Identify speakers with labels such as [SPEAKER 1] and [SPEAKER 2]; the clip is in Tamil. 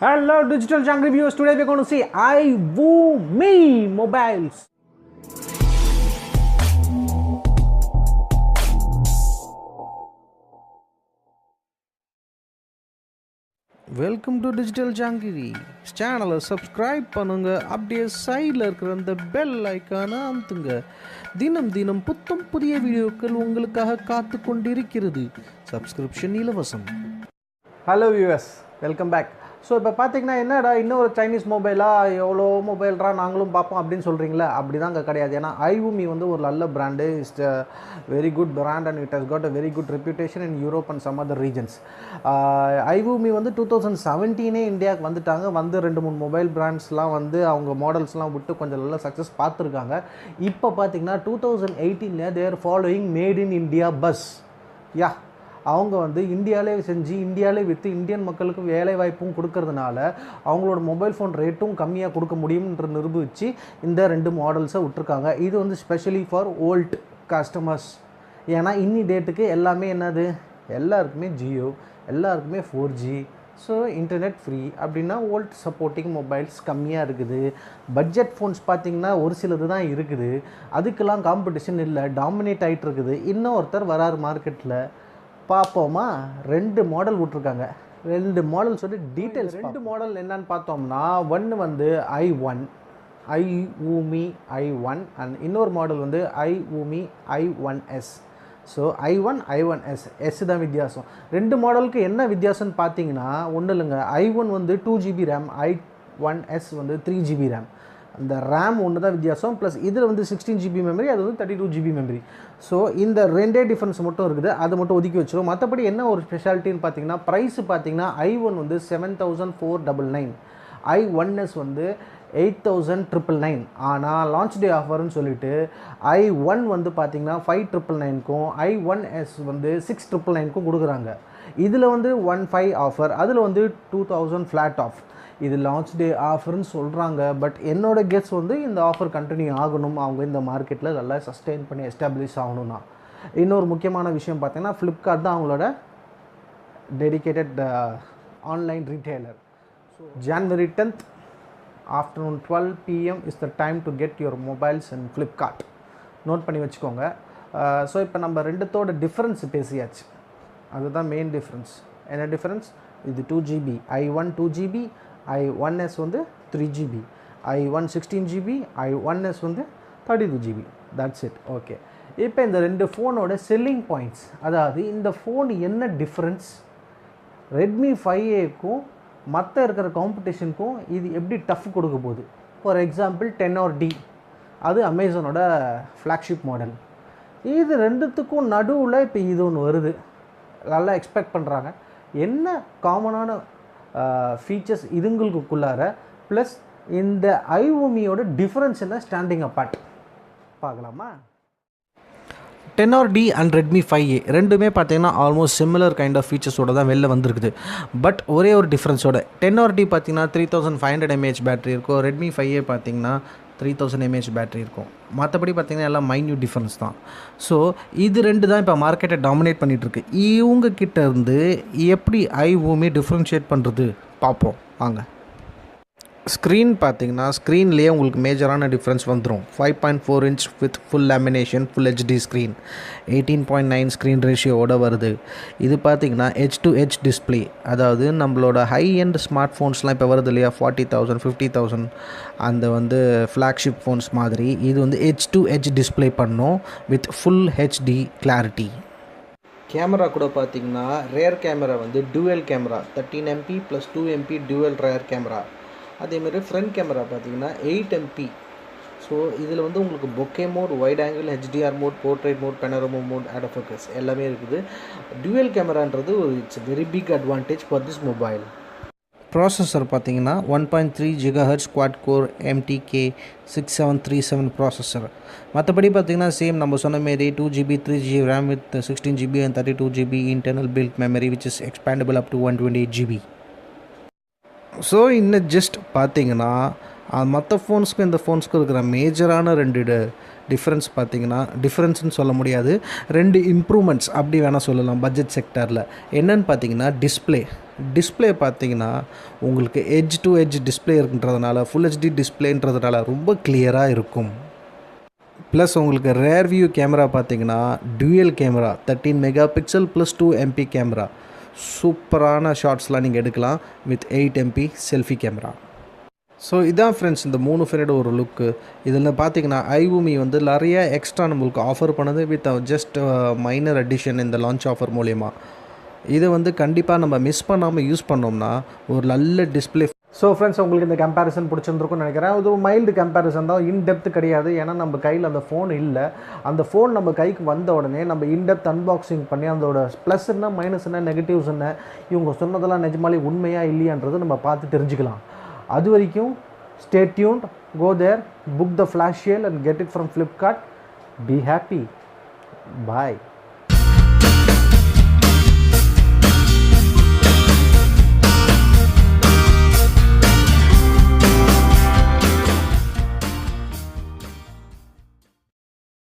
[SPEAKER 1] Hello digital junk reviewers, today we're going to see iVooMi mobiles. Welcome to Digital Junkie channel. Subscribe பண்ணுங்க, அப்படியே சைடில் இருக்கிற அந்த பெல் ஐக்கானை அமுத்துங்க. தினம் புத்தம் புதிய வீடியோக்கள் உங்களுக்காக காத்து கொண்டிருக்கிறது. சப்ஸ்கிரிப்ஷன் இலவசம். Hello viewers, welcome back. So இப்போ பார்த்தீங்கன்னா என்னடா இன்னொரு சைனீஸ் மொபைலாக எவ்வளோ மொபைல்ரா நாங்களும் பார்ப்போம் அப்படின்னு சொல்கிறீங்களா? அப்படி தான் அங்கே கிடையாது. ஏன்னா iVooMi வந்து ஒரு நல்ல brand, it's very good brand and it has got a very good reputation in Europe and some other regions. iVooMi வந்து 2017 இந்தியாவுக்கு வந்துட்டாங்க. வந்து 2-3 மொபைல் பிராண்ட்ஸ்லாம் வந்து அவங்க மாடல்ஸ்லாம் விட்டு கொஞ்சம் நல்ல சக்ஸஸ் பார்த்துருக்காங்க. இப்போ பார்த்தீங்கன்னா 2018 their following made in India bus. அவங்க வந்து இந்தியாவிலே செஞ்சு இந்தியாவிலே விற்று இந்தியன் மக்களுக்கு வேலை வாய்ப்பும் கொடுக்கறதுனால அவங்களோட மொபைல் ஃபோன் ரேட்டும் கம்மியாக கொடுக்க முடியும்ன்ற நிரூபித்து இந்த 2 மாடல்ஸை விட்டுருக்காங்க. இது வந்து ஸ்பெஷலி ஃபார் ஓல்ட் கஸ்டமர்ஸ். ஏன்னா இன்னி டேட்டுக்கு எல்லாமே என்னது, எல்லாருக்குமே ஜியோ, எல்லாருக்குமே 4G, ஸோ இன்டர்நெட் ஃப்ரீ. அப்படின்னா ஓல்ட் சப்போர்ட்டிங் மொபைல்ஸ் கம்மியாக இருக்குது. பட்ஜெட் ஃபோன்ஸ் பார்த்திங்கன்னா ஒரு சிலது தான் இருக்குது. அதுக்கெல்லாம் காம்படிஷன் இல்லை, டாமினேட் ஆகிட்டு இருக்குது. இன்னொருத்தர் வராரு மார்க்கெட்டில், பார்ப்போமா? 2 மாடல் விட்ருக்காங்க. 2 மாடல்ஸோட டீட்டெயில்ஸ். 2 மாடல் என்னன்னு பார்த்தோம்னா, ஒன்று வந்து iVooMi i1 அண்ட் இன்னொரு மாடல் வந்து iVooMi i1s. ஸோ i1s தான் வித்தியாசம். 2 மாடலுக்கு என்ன வித்தியாசம்னு பார்த்தீங்கன்னா ஒன்றும் இல்லைங்க. i1 வந்து 2GB ரேம், i1s வந்து 3GB ரேம். அந்த ரேம் ஒன்று தான் வித்தியாசம். ப்ளஸ் இதில் வந்து 16GB மெமரி, அது வந்து 32GB மெமரி. ஸோ இந்த 2 டிஃப்ரென்ஸ் மட்டும் இருக்குது, அதை மட்டும் ஒதுக்கி வச்சிடும். மற்றபடி என்ன ஒரு ஸ்பெஷாலிட்டின்னு பார்த்தீங்கன்னா, ப்ரைஸ் பார்த்தீங்கன்னா i1 வந்து 7,499, i1s வந்து 8,999. ஆனால் லான்ச் டே ஆஃபர்னு சொல்லிட்டு i1 வந்து பார்த்தீங்கன்னா 5,999க்கும் i1s வந்து 6,999க்கும் கொடுக்குறாங்க. இதில் வந்து 1,500 ஆஃபர், அதில் வந்து 2,000 ஃப்ளாட் ஆஃப். இது லான்ச் டே ஆஃபர்னு சொல்கிறாங்க. பட் என்னோடய கெஸ் வந்து இந்த ஆஃபர் கண்டினியூ ஆகணும், அவங்க இந்த மார்க்கெட்டில் நல்லா சஸ்டெயின் பண்ணி எஸ்டாப்ளிஷ் ஆகணும்னா. இன்னொரு முக்கியமான விஷயம் பார்த்தீங்கன்னா, ஃப்ளிப்கார்ட் தான் அவங்களோட dedicated online retailer. So January 10th afternoon 12 PM is the time to get your mobiles in Flipkart. Note பண்ணி வச்சுக்கோங்க. ஸோ இப்போ நம்ம ரெண்டுத்தோட டிஃப்ரென்ஸ் பேசியாச்சு. அதுதான் மெயின் டிஃப்ரென்ஸ். என்ன டிஃப்ரென்ஸ்? இது 2GB, i1 2GB, i1s வந்து 3GB, i1 16GB, i1s வந்து 32GB. That's it. ஓகே, இப்போ இந்த 2 ஃபோனோட செல்லிங் பாயிண்ட்ஸ், அதாவது இந்த ஃபோன் என்ன டிஃப்ரென்ஸ், ரெட்மி 5Aக்கும் மற்ற இருக்கிற காம்படிஷனுக்கும் இது எப்படி டஃப் கொடுக்க போகுது. ஃபார் எக்ஸாம்பிள் 10R D, அது அமேசானோட ஃப்ளாக்ஷிப் மாடல். இது ரெண்டுத்துக்கும் நடுவில் இப்போ இது ஒன்று வருது, நல்லா எக்ஸ்பெக்ட் பண்ணுறாங்க. என்ன காமனான ஃபீச்சர்ஸ் இதுங்களுக்குள்ளார, ப்ளஸ் இந்த iVooMiயோட டிஃப்ரென்ஸ் என்ன, ஸ்டாண்டிங் அப்பார்ட் பார்க்கலாமா? 10R D and Redmi 5A ரெண்டுமே பார்த்தீங்கன்னா ஆல்மோஸ்ட் சிமிலர் கைண்ட் ஆஃப் ஃபீச்சர்ஸோடு தான் வெளில வந்திருக்குது. பட் ஒரே ஒரு டிஃப்ரென்ஸோட, 10R D பார்த்தீங்கன்னா 3500 mAh பேட்டரி இருக்கும், ரெட்மி 5A பார்த்தீங்கன்னா 3000 mAh பேட்டரி இருக்கும். மற்றபடி பார்த்திங்கன்னா எல்லாம் மைன்யூட் டிஃப்ரென்ஸ் தான். ஸோ இது 2 தான் இப்போ மார்க்கெட்டை டாமினேட் பண்ணிகிட்ருக்கு. இவங்கக்கிட்ட இருந்து எப்படி iVooMi டிஃப்ரென்ஷியேட் பண்ணுறது பார்ப்போம் வாங்க. ஸ்க்ரீன் பார்த்திங்கன்னா ஸ்க்ரீன்லேயே உங்களுக்கு மேஜரான டிஃப்ரென்ஸ் வந்துடும். 5.4 inch with full lamination, full HD screen, 18.9 screen ரேஷியோவோட வருது. இது பார்த்திங்கன்னா edge-to-edge டிஸ்பிளே, அதாவது நம்மளோட ஹை எண்ட் ஸ்மார்ட் ஃபோன்ஸ்லாம் இப்போ வருது இல்லையா, 40,000 50,000 அந்த வந்து ஃப்ளாக்ஷிப் ஃபோன்ஸ் மாதிரி இது வந்து edge-to-edge டிஸ்பிளே பண்ணும் with full HD clarity. Camera கூட பார்த்திங்கன்னா ரேர் கேமரா வந்து dual camera, 13MP + 2MP dual rear camera. அதேமாதிரி ஃப்ரண்ட் கேமரா பார்த்தீங்கன்னா 8MP. ஸோ இதில் வந்து உங்களுக்கு bokeh mode, wide angle, HDR mode, portrait mode, panorama mode, auto focus எல்லாமே இருக்குது. டியூவல் கேமரான்றது it's very big advantage for this mobile. Processor பார்த்தீங்கன்னா 1.3 GHz quad core MTK 6737 processor. மற்றபடி பார்த்தீங்கன்னா சேம் நம்ம சொன்ன மாரி 2GB 3GB RAM with 16GB and 32GB internal built memory which is expandable up to 128GB. So இன்னும் ஜஸ்ட் பார்த்தீங்கன்னா மற்ற ஃபோன்ஸ்க்கும் இந்த ஃபோன்ஸ்க்கும் இருக்கிற மேஜரான 2 டிஃப்ரென்ஸ் பார்த்தீங்கன்னா டிஃப்ரென்ஸ்னு சொல்ல முடியாது, 2 இம்ப்ரூவ்மெண்ட்ஸ் அப்படி வேணால் சொல்லலாம் பட்ஜெட் செக்டாரில். என்னென்னு பார்த்தீங்கன்னா டிஸ்பிளே பார்த்தீங்கன்னா உங்களுக்கு எட்ஜ் டு எட்ஜ் டிஸ்பிளே இருக்குன்றதுனால, ஃபுல் ஹெச்டி டிஸ்பிளேன்றதுனால ரொம்ப கிளியராக இருக்கும். ப்ளஸ் உங்களுக்கு ரேர் வியூ கேமரா பார்த்தீங்கன்னா dual camera 13 mega pixel plus 2 MP camera, சூப்பரான ஷார்ட்ஸ்லாம் நீங்கள் எடுக்கலாம் with 8 MP selfie camera. So இதான் ஃப்ரெண்ட்ஸ் இந்த 3 ஃபோனோட ஒரு லுக்கு. இதில் பார்த்தீங்கன்னா iVooMi வந்து நிறைய எக்ஸ்ட்ரா நம்மளுக்கு ஆஃபர் பண்ணுது வித் ஜஸ்ட் மைனர் அடிஷன் இந்த லான்ச் ஆஃபர் மூலயமா. இதை வந்து கண்டிப்பாக நம்ம மிஸ் பண்ணாமல் யூஸ் பண்ணோம்னா ஒரு நல்ல டிஸ்பிளே. ஸோ ஃப்ரெண்ட்ஸ், உங்களுக்கு இந்த கம்பேரிசன் பிடிச்சிருந்துருக்குன்னு நினைக்கிறேன். அது ஒரு மைல்டு கம்பேரிசன் தான், இன்டெப்த் கிடையாது. ஏன்னா நம்ம கையில் அந்த ஃபோன் இல்லை. அந்த ஃபோன் நம்ம கைக்கு வந்த உடனே நம்ம இன்டெப்த் அன்பாக்சிங் பண்ணி அதோட ப்ளஸ் என்ன மைனஸ் என்ன நெகட்டிவ்ஸ் என்ன இவங்க சொன்னதெல்லாம் நிஜமாலே உண்மையாக இல்லையான்றது நம்ம பார்த்து தெரிஞ்சுக்கலாம். அது வரைக்கும் stay tuned, go there, book the flash sale and get it from Flipkart. Be happy. Bye.